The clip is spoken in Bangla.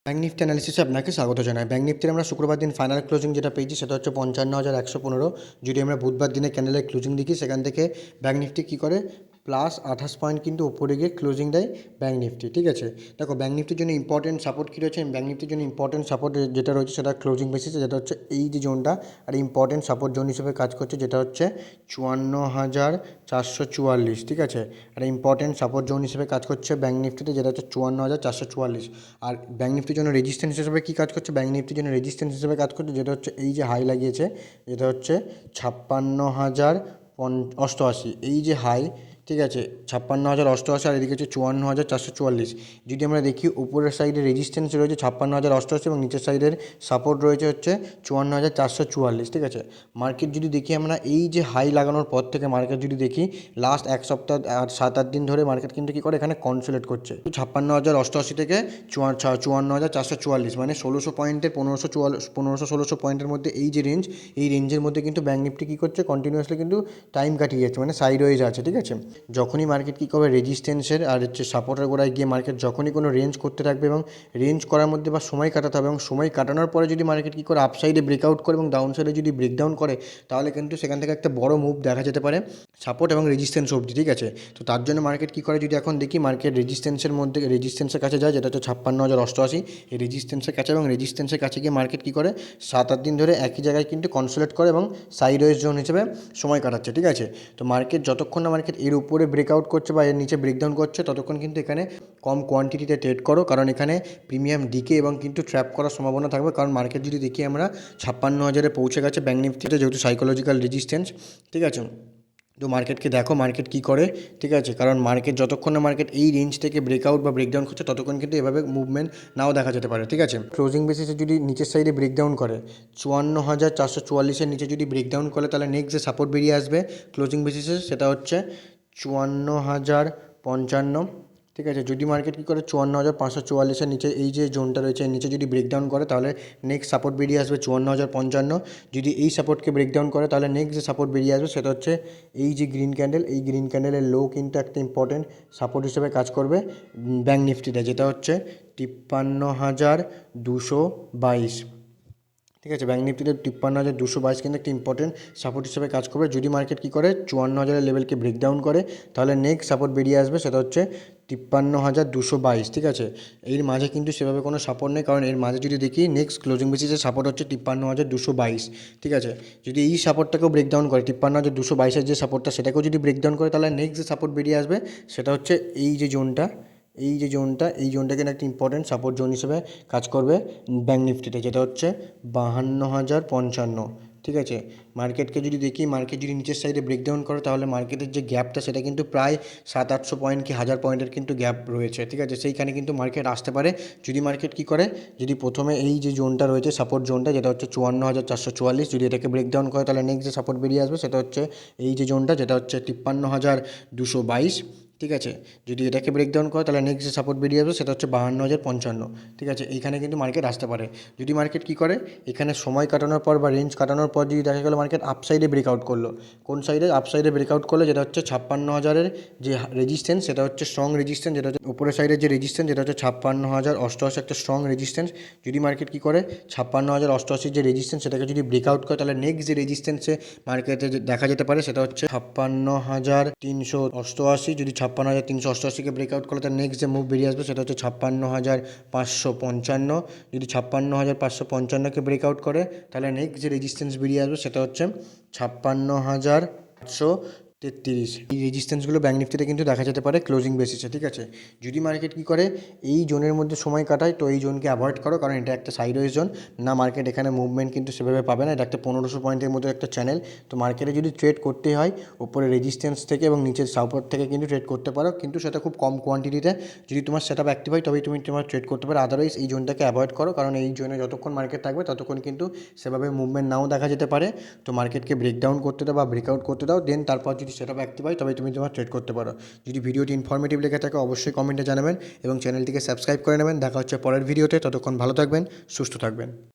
ব্যাঙ্ক নিফটি অ্যানালিসিসে আপনাকে স্বাগত জানাই। ব্যাঙ্ক নিফটির আমরা শুক্রবার দিন ফাইনাল ক্লোজিং যেটা পেয়েছি সেটা হচ্ছে 55,115। যদি আমরা বুধবার দিনে ক্যান্ডেলের ক্লোজিং দেখি সেখান থেকে ব্যাঙ্ক নিফটি কী করে প্লাস 28 পয়েন্ট কিন্তু ওপরে গিয়ে ক্লোজিং দেয় ব্যাঙ্ক নিফটি। ঠিক আছে, দেখো ব্যাঙ্ক নিফটির জন্য ইম্পর্টেন্ট সাপোর্ট কী রয়েছে, ব্যাঙ্ক নিফটির জন্য ইম্পর্টেন্ট সাপোর্ট যেটা রয়েছে সেটা ক্লোজিং বেসিসে, যেটা হচ্ছে এই যে জোনটা, আর ইম্পর্টেন্ট সাপোর্ট জোন হিসেবে কাজ করছে যেটা হচ্ছে 54,444। ঠিক আছে, আর ইম্পর্টেন্ট সাপোর্ট জোন হিসেবে কাজ করছে ব্যাঙ্ক নিফটিতে যেটা হচ্ছে 54,444। আর ব্যাঙ্ক নিফটির জন্য রেজিস্ট্যান্স হিসেবে কী কাজ করছে, ব্যাঙ্ক নিফটির জন্য রেজিস্ট্যান্স হিসেবে কাজ করছে যেটা হচ্ছে এই যে হাই লাগিয়েছে, যেটা হচ্ছে 56,088। এই যে হাই, ঠিক আছে, 56,088, আর এদিকে হচ্ছে 54,444। যদি আমরা দেখি উপরের সাইডে রেজিস্ট্যান্স রয়েছে 56,088 এবং নিচের সাইডের সাপোর্ট রয়েছে হচ্ছে 54,444। ঠিক আছে, মার্কেট যদি দেখি আমরা এই যে হাই লাগানোর পর থেকে মার্কেট যদি দেখি লাস্ট এক সপ্তাহ আর 7-8 দিন ধরে মার্কেট কিন্তু কী করে এখানে কনসোলেট করছে 56,088 থেকে 54,444, মানে 1600 পয়েন্টের 1500-1600 পয়েন্টের মধ্যে এই যে রেঞ্জ, এই রেঞ্জের মধ্যে কিন্তু ব্যাঙ্ক নিফটি কী করছে কন্টিনিউয়াসলি কিন্তু টাইম কাটিয়ে যাচ্ছে, মানে সাইড ওয়েজ আছে। ঠিক আছে, যখনই মার্কেট কী করবে রেজিস্ট্যান্সের আর হচ্ছে সাপোর্টের গোড়ায় গিয়ে মার্কেট যখনই কোনো রেঞ্জ করতে থাকবে এবং রেঞ্জ করার মধ্যে বা সময় কাটাতে হবে এবং সময় কাটানোর পরে যদি মার্কেট কী করে আপসাইডে ব্রেকআউট করে এবং ডাউন সাইডে যদি ব্রেকডাউন করে তাহলে কিন্তু সেখান থেকে একটা বড় মুভ দেখা যেতে পারে সাপোর্ট এবং রেজিস্ট্যান্স অবধি। ঠিক আছে, তো তার জন্য মার্কেট কী করে, যদি এখন দেখি মার্কেট রেজিস্ট্যান্সের মধ্যে রেজিস্ট্যান্সের কাছে যায় যেটা হচ্ছে 56,088, এই রেজিস্ট্যান্সের কাছে, এবং রেজিস্ট্যান্সের কাছে গিয়ে মার্কেট কী করে 7-8 দিন ধরে একই জায়গায় কিন্তু কনসোলেট করে এবং সাইড ওয়েজ জোন হিসেবে সময় কাটাচ্ছে। ঠিক আছে, তো মার্কেট যতক্ষণ না মার্কেট এর উপরে ব্রেকআউট করছে বা এর নিচে ব্রেকডাউন করছে ততক্ষণ কিন্তু এখানে কম কোয়ান্টিটিতে ট্রেড করো, কারণ এখানে প্রিমিয়াম ডিকে এবং কিন্তু ট্র্যাপ করার সম্ভাবনা থাকবে। কারণ মার্কেট যদি দেখি আমরা 56,000-এ পৌঁছে গেছে ব্যাঙ্ক নিফটিতে, যেহেতু সাইকোলজিক্যাল রেজিস্ট্যান্স। ঠিক আছে, তো মার্কেটকে দেখো মার্কেট কী করে। ঠিক আছে, কারণ মার্কেট যতক্ষণ না মার্কেট এই রেঞ্জ থেকে ব্রেকআউট বা ব্রেকডাউন করছে ততক্ষণ কিন্তু এভাবে মুভমেন্ট নাও দেখা যেতে পারে। ঠিক আছে, ক্লোজিং বেসিসে যদি নিচের সাইডে ব্রেকডাউন করে 54,444-এর নিচে যদি ব্রেকডাউন করে তাহলে নেক্সট যে সাপোর্ট বেরিয়ে আসবে ক্লোজিং বেসিসে সেটা হচ্ছে 54,055। ঠিক আছে, যদি মার্কেট কী করে 54,544-এর নিচে এই যে জোনটা রয়েছে এর নিচে যদি ব্রেকডাউন করে তাহলে নেক্সট সাপোর্ট বেরিয়ে আসবে 54,055। যদি এই সাপোর্টকে ব্রেকডাউন করে তাহলে নেক্সট যে সাপোর্ট বেরিয়ে আসবে সেটা হচ্ছে এই যে গ্রিন ক্যান্ডেল, এই গ্রিন ক্যান্ডেলের লো কিন্তু একটা ইম্পর্টেন্ট সাপোর্ট হিসেবে কাজ করবে ব্যাঙ্ক নিফটিতে, যেটা হচ্ছে 53,222। ঠিক আছে, ব্যাঙ্ক নিফটিতে 53,222 কিন্তু একটা ইম্পর্টেন্ট সাপোর্ট হিসেবে কাজ করবে। যদি মার্কেট কী করে 54,000-এর লেভেলকে ব্রেকডাউন করে তাহলে নেক্সট সাপোর্ট বেরিয়ে আসবে সেটা হচ্ছে 53,222। ঠিক আছে, এর মাঝে কিন্তু সেভাবে কোনো সাপোর্ট নেই, কারণ এর মাঝে যদি দেখি নেক্সট ক্লোজিং বেসিসের সাপোর্ট হচ্ছে 53,222। ঠিক আছে, যদি এই সাপোর্টটাকেও ব্রেকডাউন করে 53,222-এর যে সাপোর্টটা সেটাকেও যদি ব্রেকডাউন করে তাহলে নেক্সট যে সাপোর্ট বেরিয়ে আসবে সেটা হচ্ছে এই যে জোনটা, এই যে জোনটা, এই জোনটা কিন্তু একটা ইম্পর্টেন্ট সাপোর্ট জোন হিসেবে কাজ করবে ব্যাঙ্ক নিফটিতে, যেটা হচ্ছে 52,055। ঠিক আছে, মার্কেটকে যদি দেখি মার্কেট যদি নিচের সাইডে ব্রেকডাউন করে তাহলে মার্কেটের যে গ্যাপটা সেটা কিন্তু প্রায় 700-800 পয়েন্ট কি 1000 পয়েন্টের কিন্তু গ্যাপ রয়েছে। ঠিক আছে, সেইখানে কিন্তু মার্কেট আসতে পারে যদি মার্কেট কী করে, যদি প্রথমে এই যে জোনটা রয়েছে সাপোর্ট জোনটা যেটা হচ্ছে 54,444, যদি এটাকে ব্রেকডাউন করে তাহলে নেক্সট যে সাপোর্ট বেরিয়ে আসবে সেটা হচ্ছে এই যে জোনটা যেটা হচ্ছে 53,222। ঠিক আছে, যদি এটাকে ব্রেকডাউন করে তাহলে নেক্সট যে সাপোর্ট বেরিয়ে আসবে সেটা হচ্ছে 52,055। ঠিক আছে, এইখানে কিন্তু মার্কেট আসতে পারে। যদি মার্কেট কী করে এখানে সময় কাটানোর পর বা রেঞ্জ কাটানোর পর যদি দেখা গেলো মার্কেট আপসাইডে ব্রেকআউট করলো, কোন সাইডে আপসাইডে ব্রেকআউট করলো যেটা হচ্ছে 56,000-এর যে রেজিস্ট্যান্স সেটা হচ্ছে স্ট্রং রেজিস্ট্যান্স, যেটা হচ্ছে উপরের সাইডের যে রেজিস্ট্যান্স যেটা হচ্ছে 56,088 একটা স্ট্রং রেজিস্ট্যান্স। যদি মার্কেট কী করে 56,088 যে রেজিস্ট্যান্স সেটাকে যদি ব্রেকআউট করে তাহলে নেক্সট যে রেজিস্ট্যান্সে মার্কেটে দেখা যেতে পারে সেটা হচ্ছে 56,388। যদি 56,388-কে ব্রেকআউট করে তার নেক্সট যে মুভ বেরিয়ে আসবে সেটা হচ্ছে 56,555। যদি 56,555-কে ব্রেকআউট করে তাহলে নেক্সট যে রেজিস্ট্যান্স বেরিয়ে আসবে সেটা হচ্ছে 56,833। এই রেজিস্ট্যান্সগুলো ব্যাঙ্ক নিফটিতে কিন্তু দেখা যেতে পারে ক্লোজিং বেসিসে। ঠিক আছে, যদি মার্কেট কী করে এই জোনের মধ্যে সময় কাটায় তো এই জোনকে অ্যাভয়েড করো, কারণ এটা একটা সাইডওয়েজ জোন না, মার্কেট এখানে মুভমেন্ট কিন্তু সেভাবে পাবে না, এটা একটা 1500 পয়েন্টের মতো একটা চ্যানেল। তো মার্কেটে যদি ট্রেড করতে হয় উপরে রেজিস্ট্যান্স থেকে এবং নিচের সাপোর্ট থেকে কিন্তু ট্রেড করতে পারো, কিন্তু সেটা খুব কম কোয়ান্টিটিতে। যদি তোমার সেট আপ অ্যাক্টিভ হয় তবেই তুমি তোমার ট্রেড করতে পারো, আদারওয়াইজ এই জোনটাকে অ্যাভয়েড করো, কারণ এই জোনে যতক্ষণ মার্কেট থাকবে ততক্ষণ কিন্তু সেভাবে মুভমেন্ট নাও দেখা যেতে পারে। তো মার্কেটকে ব্রেকডাউন করতে দাও বা ব্রেকআউট করতে দাও, দেন তারপর যদি সেট আপ অ্যাক্টিভ হয় তবে তুমি তোমার ট্রেড করতে পারো। যদি ভিডিওটি ইনফরমেটিভ লেগে থাকে অবশ্যই কমেন্টে জানাবেন এবং চ্যানেলটিকে সাবস্ক্রাইব করে নেবেন। দেখা হচ্ছে পরের ভিডিওতে, ততক্ষণ ভালো থাকবেন, সুস্থ থাকবেন।